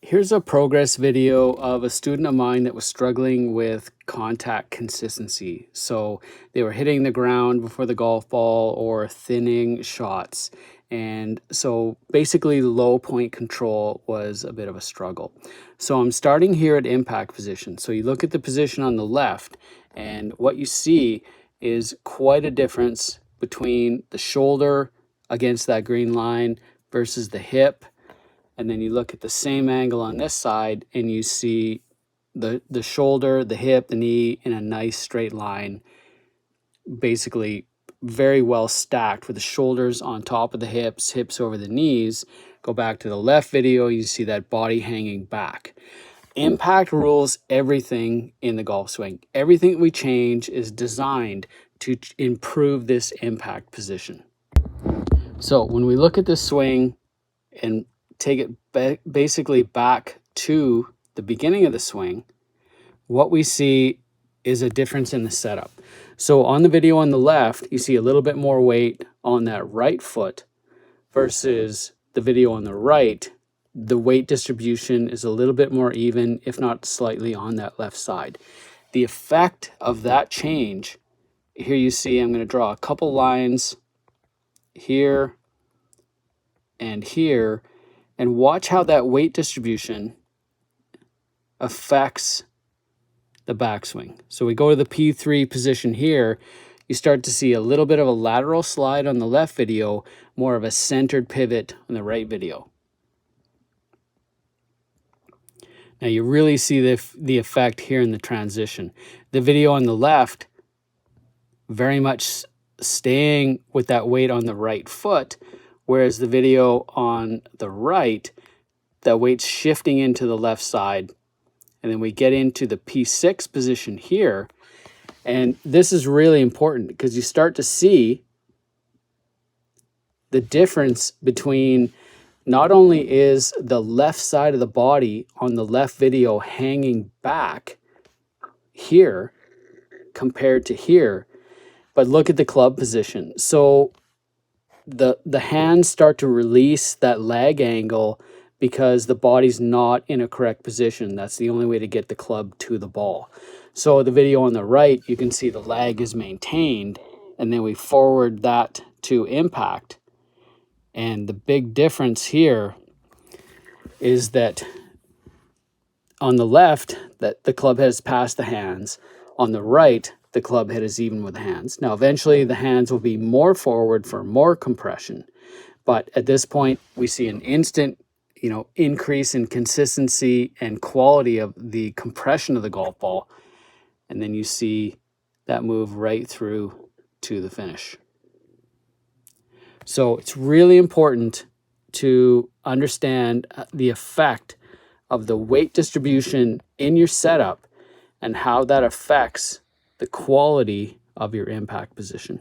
Here's a progress video of a student of mine that was struggling with contact consistency. So they were hitting the ground before the golf ball or thinning shots. And so basically low point control was a bit of a struggle. So I'm starting here at impact position. So you look at the position on the left and what you see is quite a difference between the shoulder against that green line versus the hip. And then you look at the same angle on this side and you see the shoulder, the hip, the knee in a nice straight line, basically very well stacked with the shoulders on top of the hips, hips over the knees. Go back to the left video, you see that body hanging back. Impact rules everything in the golf swing. Everything that we change is designed to improve this impact position. So when we look at this swing and take it basically back to the beginning of the swing, what we see is a difference in the setup. So on the video on the left, you see a little bit more weight on that right foot versus the video on the right. The weight distribution is a little bit more even, if not slightly, on that left side. The effect of that change, here you see I'm going to draw a couple lines here and here, and watch how that weight distribution affects the backswing. So we go to the P3 position here, you start to see a little bit of a lateral slide on the left video, more of a centered pivot on the right video. Now you really see the effect here in the transition. The video on the left, very much staying with that weight on the right foot, whereas the video on the right, that weight's shifting into the left side. And then we get into the P6 position here. And this is really important because you start to see the difference between not only is the left side of the body on the left video hanging back here compared to here, but look at the club position. So the hands start to release that leg angle because the body's not in a correct position. That's the only way to get the club to the ball. So the video on the right, you can see the lag is maintained, and then we forward that to impact. And the big difference here is that on the left, that the club head has passed the hands. On the right, the club head is even with the hands. Now, eventually the hands will be more forward for more compression. But at this point, we see an instant, increase in consistency and quality of the compression of the golf ball. And then you see that move right through to the finish. So it's really important to understand the effect of the weight distribution in your setup and how that affects the quality of your impact position.